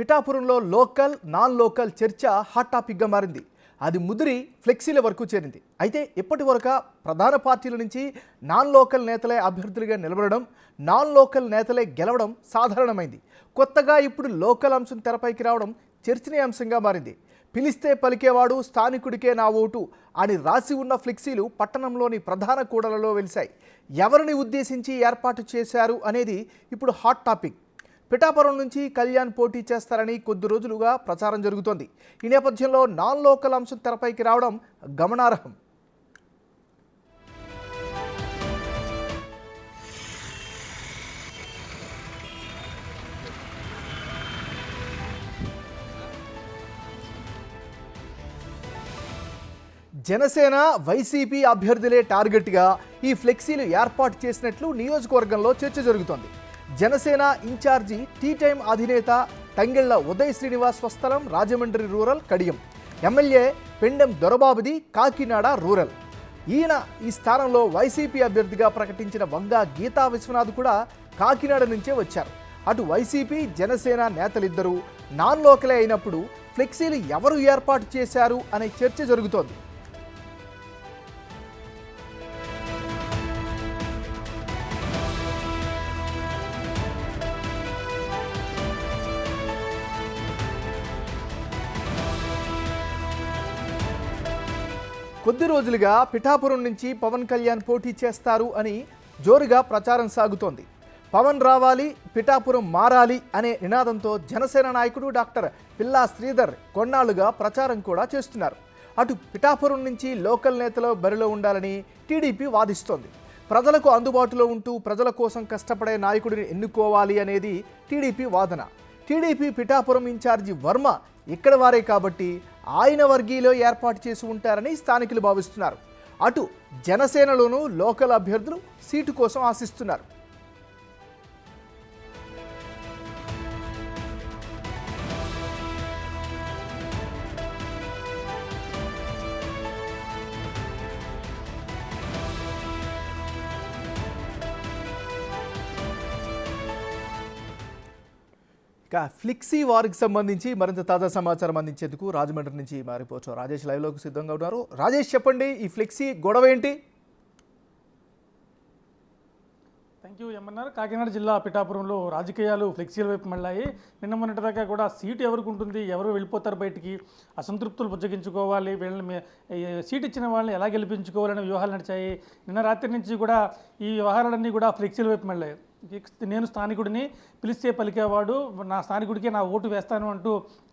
పిఠాపురంలో local non local చర్చ hot టాపిక్గా మారింది. అది ముదిరి ఫ్లెక్సీల వరకు చేరింది. అయితే ఇప్పటి వరకు ప్రధాన పార్టీల నుంచి నాన్ లోకల్ నేతలే అభ్యర్థులుగా నిలబడడం, నాన్ లోకల్ నేతలే గెలవడం సాధారణమైంది. కొత్తగా ఇప్పుడు లోకల్ అంశం తెరపైకి రావడం చర్చనీయాంశంగా మారింది. పిలిస్తే పలికేవాడు స్థానికుడికే నా ఓటు అని రాసి ఉన్న ఫ్లెక్సీలు పట్టణంలోని ప్రధాన కూడలలో వెలిశాయి. ఎవరిని ఉద్దేశించి ఏర్పాటు చేశారు అనేది ఇప్పుడు హాట్ టాపిక్. పిఠాపురం నుంచి కళ్యాణ్ పోటీ చేస్తారని కొద్ది రోజులుగా ప్రచారం జరుగుతోంది. ఈ నేపథ్యంలో నాన్ లోకల్ అంశం తెరపైకి రావడం గమనార్హం. జనసేన వైసీపీ అభ్యర్థులే టార్గెట్గా ఈ ఫ్లెక్సీలు ఏర్పాటు చేసినట్లు నియోజకవర్గంలో చర్చ జరుగుతోంది. జనసేన ఇన్ఛార్జి టీ టైం అధినేత తంగెళ్ల ఉదయ్ శ్రీనివాస్ స్వస్థలం రాజమండ్రి రూరల్ కడియం, ఎమ్మెల్యే పెండెం దొరబాబుది కాకినాడ రూరల్. ఈయన ఈ స్థానంలో వైసీపీ అభ్యర్థిగా ప్రకటించిన వంగా గీతా విశ్వనాథ్ కూడా కాకినాడ నుంచే వచ్చారు. అటు వైసీపీ జనసేన నేతలిద్దరూ నాన్ లోకలే అయినప్పుడు ఫ్లెక్సీలు ఎవరు ఏర్పాటు చేశారు అనే చర్చ జరుగుతోంది. కొద్ది రోజులుగా పిఠాపురం నుంచి పవన్ కళ్యాణ్ పోటీ చేస్తారు అని జోరుగా ప్రచారం సాగుతోంది. పవన్ రావాలి, పిఠాపురం మారాలి అనే నినాదంతో జనసేన నాయకుడు డాక్టర్ పిల్లా శ్రీధర్ కొన్నాళ్లుగా ప్రచారం కూడా చేస్తున్నారు. అటు పిఠాపురం నుంచి లోకల్ నేతలు బరిలో ఉండాలని టీడీపీ వాదిస్తోంది. ప్రజలకు అందుబాటులో ఉంటూ ప్రజల కోసం కష్టపడే నాయకుడిని ఎన్నుకోవాలి అనేది టీడీపీ వాదన. టీడీపీ పిఠాపురం ఇన్ఛార్జి వర్మ ఇక్కడ వారే కాబట్టి ఆయన వర్గీలో ఏర్పాటు చేసి ఉంటారని స్థానికులు భావిస్తున్నారు. అటు జనసేనలోనూ లోకల్ అభ్యర్థులు సీటు కోసం ఆశిస్తున్నారు. ఇక ఫ్లెక్సీ వారికి సంబంధించి మరింత తాజా సమాచారం అందించేందుకు రాజమండ్రి నుంచి మారిపోవచ్చు రాజేష్ లైవ్లోకి సిద్ధంగా ఉన్నారు. రాజేష్, చెప్పండి, ఈ ఫ్లెక్సీ గొడవ ఏంటి? Thank you MNR. కాకినాడ జిల్లా పిఠాపురంలో రాజకీయాలు ఫ్లెక్సీల వైపు మళ్ళాయి. నిన్న మొన్నటిదాకా కూడా సీటు ఎవరికి ఉంటుంది, ఎవరు వెళ్ళిపోతారు బయటికి, అసంతృప్తులు బుజ్జగించుకోవాలి, వీళ్ళని సీటు ఇచ్చిన వాళ్ళని ఎలా గెలిపించుకోవాలనే వ్యూహాలు నడిచాయి. నిన్న రాత్రి నుంచి కూడా ఈ వ్యవహారాలన్నీ కూడా ఫ్లెక్సీల వైపు మళ్ళాయి. నేను స్థానికుడిని, పిలిస్తే పలికేవాడు నా స్థానికుడికి నా ఓటు వేస్తాను అంటూ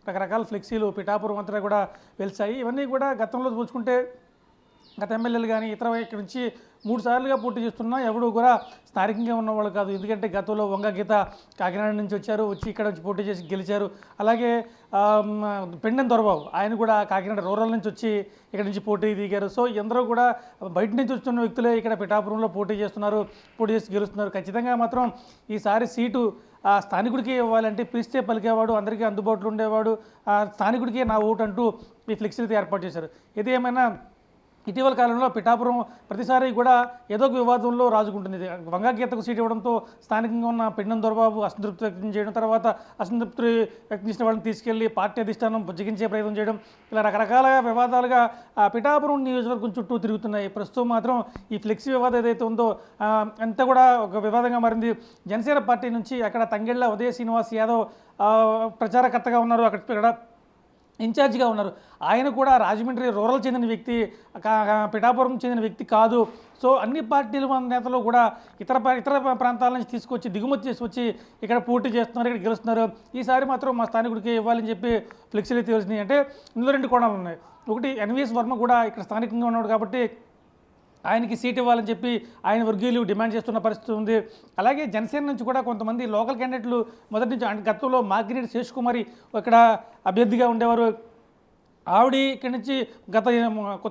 రకరకాల ఫ్లెక్సీలు పిఠాపురం అంతా కూడా వెలిసాయి. ఇవన్నీ కూడా గతంలో చూసుకుంటే గత ఎమ్మెల్యేలు కానీ ఇతర ఇక్కడ నుంచి 3 సార్లుగా పోటీ చేస్తున్నా ఎవరు కూడా స్థానికంగా ఉన్నవాళ్ళు కాదు. ఎందుకంటే గతంలో వంగ గీత కాకినాడ నుంచి వచ్చి ఇక్కడ నుంచి పోటీ చేసి గెలిచారు. అలాగే పెండెం దొరబాబు ఆయన కూడా కాకినాడ రూరల్ నుంచి వచ్చి ఇక్కడ నుంచి పోటీ దిగారు. సో ఎందరో కూడా బయట నుంచి వస్తున్న వ్యక్తులే ఇక్కడ పిఠాపురంలో పోటీ చేసి గెలుస్తున్నారు. ఖచ్చితంగా మాత్రం ఈసారి సీటు స్థానికుడికి ఇవ్వాలంటే పిలిస్తే పలికేవాడు, అందరికీ అందుబాటులో ఉండేవాడు, స్థానికుడికే నా ఓటు అంటూ ఈ ఫ్లెక్సీలతో ఏర్పాటు చేశారు. ఇది ఏమైనా ఇటీవల కాలంలో పిఠాపురం ప్రతిసారి కూడా ఏదో ఒక వివాదంలో రాజుకుంటుంది. వంగాగీతకు సీటు ఇవ్వడంతో స్థానికంగా ఉన్న పెండెం దొరబాబు అసంతృప్తి వ్యక్తం చేయడం, తర్వాత అసంతృప్తి వ్యక్తం చేసిన వాళ్ళని తీసుకెళ్లి పార్టీ అధిష్టానం బుజ్జగించే ప్రయత్నం చేయడం, ఇలా రకరకాల వివాదాలుగా పిఠాపురం నియోజకవర్గం చుట్టూ తిరుగుతున్నాయి. ప్రస్తుతం మాత్రం ఈ ఫ్లెక్సీ వివాదం ఏదైతే ఉందో అంతా కూడా ఒక వివాదంగా మారింది. జనసేన పార్టీ నుంచి అక్కడ తంగెళ్ల ఉదయ్ శ్రీనివాస్ యాదవ్ ప్రచారకర్తగా ఉన్నారు, అక్కడ ఇన్ఛార్జిగా ఉన్నారు. ఆయన కూడా రాజమండ్రి రూరల్ చెందిన వ్యక్తి, పిఠాపురం చెందిన వ్యక్తి కాదు. సో అన్ని పార్టీల నేతలు కూడా ఇతర ప్రాంతాల నుంచి తీసుకొచ్చి దిగుమతి చేసుకొచ్చి ఇక్కడ పోటీ చేస్తున్నారు, ఇక్కడ గెలుస్తున్నారు. ఈసారి మాత్రం మా స్థానికుడికి ఇవ్వాలని చెప్పి ఫ్లెక్సీలు తెలిసినాయి. అంటే ఇందులో 2 కోణాలు ఉన్నాయి. ఒకటి, ఎన్వీఎస్ వర్మ కూడా ఇక్కడ స్థానికంగా ఉన్నాడు కాబట్టి ఆయనకి సీట్ ఇవ్వాలని చెప్పి ఆయన వర్గీయులు డిమాండ్ చేస్తున్న పరిస్థితి ఉంది. అలాగే జనసేన నుంచి కూడా కొంతమంది లోకల్ క్యాండిడేట్లు మొదటి నుంచి గతంలో మాగిరెడ్డి శేషకుమారి ఇక్కడ అభ్యర్థిగా ఉండేవారు. ఆవిడ ఇక్కడి నుంచి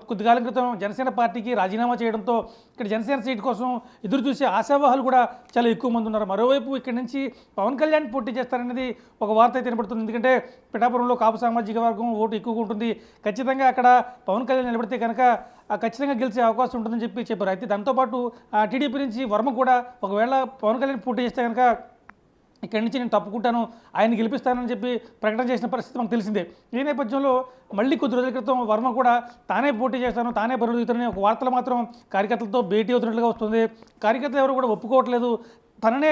కొద్ది కాలం క్రితం జనసేన పార్టీకి రాజీనామా చేయడంతో ఇక్కడ జనసేన సీట్ కోసం ఎదురు చూసే ఆశావాహాలు కూడా చాలా ఎక్కువ మంది ఉన్నారు. మరోవైపు ఇక్కడి నుంచి పవన్ కళ్యాణ్ పోటీ చేస్తారనేది ఒక వార్త అయితే వినపడుతుంది. ఎందుకంటే పిఠాపురంలో కాపు సామాజిక వర్గం ఓటు ఎక్కువగా ఉంటుంది. ఖచ్చితంగా అక్కడ పవన్ కళ్యాణ్ నిలబడితే కనుక ఖచ్చితంగా గెలిచే అవకాశం ఉంటుందని చెప్పారు. అయితే దాంతోపాటు టీడీపీ నుంచి వర్మ కూడా ఒకవేళ పవన్ కళ్యాణ్ పోటీ చేస్తే కనుక ఇక్కడి నుంచి నేను తప్పుకుంటాను, ఆయన గెలిపిస్తానని చెప్పి ప్రకటన చేసిన పరిస్థితి మనకు తెలిసిందే. ఈ నేపథ్యంలో మళ్ళీ కొద్ది రోజుల క్రితం వర్మ కూడా తానే పోటీ చేస్తాను, తానే బరువు దిగుతానని ఒక వార్తలు మాత్రం కార్యకర్తలతో భేటీ అవుతున్నట్లుగా వస్తుంది. కార్యకర్తలు ఎవరు కూడా ఒప్పుకోవట్లేదు, తననే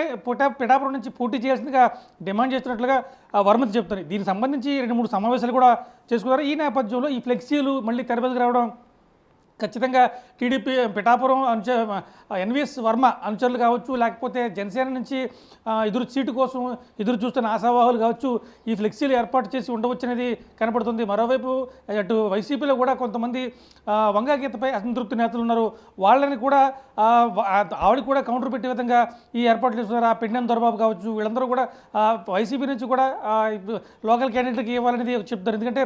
పిఠాపురం నుంచి పోటీ చేయాల్సిందిగా డిమాండ్ చేస్తున్నట్లుగా వర్మతి చెప్తారు. దీనికి సంబంధించి 2-3 సమావేశాలు కూడా చేసుకున్నారు. ఈ నేపథ్యంలో ఈ ఫ్లెక్సీలు మళ్ళీ తెర మీదకి రావడం ఖచ్చితంగా టీడీపీ పిఠాపురం ఎన్వీఎస్ వర్మ అనుచరులు కావచ్చు, లేకపోతే జనసేన నుంచి సీటు కోసం ఎదురు చూస్తున్న ఆశావాహులు కావచ్చు, ఈ ఫ్లెక్సీలు ఏర్పాటు చేసి ఉండవచ్చు అనేది కనపడుతుంది. మరోవైపు అటు వైసీపీలో కూడా కొంతమంది వంగా గీతపై అసంతృప్తి నేతలు ఉన్నారు. వాళ్ళని కూడా ఆవిడ కూడా కౌంటర్ పెట్టే విధంగా ఈ ఏర్పాట్లు చేస్తున్నారు. ఆ పెండెం దొరబాబు కావచ్చు, వీళ్ళందరూ కూడా వైసీపీ నుంచి కూడా లోకల్ క్యాండిడేట్కి ఇవ్వాలనేది చెప్తారు. ఎందుకంటే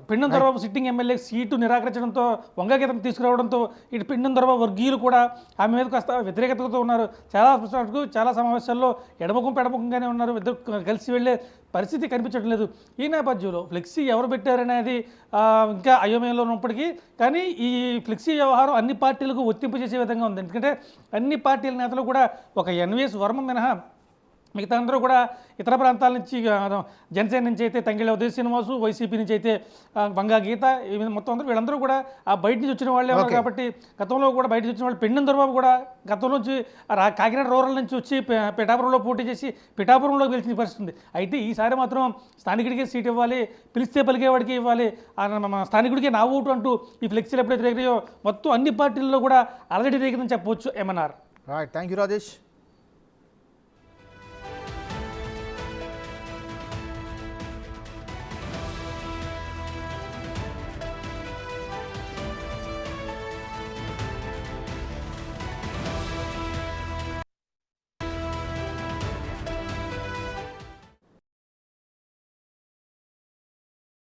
Pendem Dorababu sitting MLA seat నిరాకరించడంతో వంగగీతం తీసుకురావడంతో ఇటు పెండెం దొరబాబు వర్గీయులు కూడా ఆమె మీద కాస్త వ్యతిరేకతతో ఉన్నారు. చాలా సమావేశాల్లో ఎడమకంగానే ఉన్నారు. ఇద్దరు కలిసి వెళ్ళే పరిస్థితి కనిపించడం లేదు. ఈ నేపథ్యంలో ఫ్లెక్సీ ఎవరు పెట్టారనేది ఇంకా అయోమయంలో ఉన్నప్పటికీ కానీ ఈ ఫ్లెక్సీ వ్యవహారం అన్ని పార్టీలకు ఒత్తింపు చేసే విధంగా ఉంది. ఎందుకంటే అన్ని పార్టీల నేతలు కూడా ఒక ఎన్వీఎస్ వర్మ మినహా మిగతా అందరూ కూడా ఇతర ప్రాంతాల నుంచి జనసేన నుంచి అయితే తంగిళ్ళ ఉదయ శ్రీనివాసు, వైసీపీ నుంచి అయితే వంగా గీత, మొత్తం అందరూ వీళ్ళందరూ కూడా బయట నుంచి వచ్చిన వాళ్ళే ఉన్నారు. కాబట్టి గతంలో కూడా బయట నుంచి వచ్చిన వాళ్ళు పెండెం దొరబాబు కూడా గతంలో నుంచి కాకినాడ రూరల్ నుంచి వచ్చి పిఠాపురంలో పోటీ చేసి పిఠాపురంలో గెలిచిన పరిస్థితి ఉంది. అయితే ఈసారి మాత్రం స్థానికుడికి సీట్ ఇవ్వాలి, పిలిస్తే పలికేవాడికి ఇవ్వాలి, స్థానికుడికి నా ఓటు అంటూ ఈ ఫ్లెక్సీలు ఎప్పుడైతే రేగినాయో మొత్తం అన్ని పార్టీల్లో కూడా అలజడి రేగిందని చెప్పవచ్చు. ఏమన్నారు? Right, thank you Rajesh.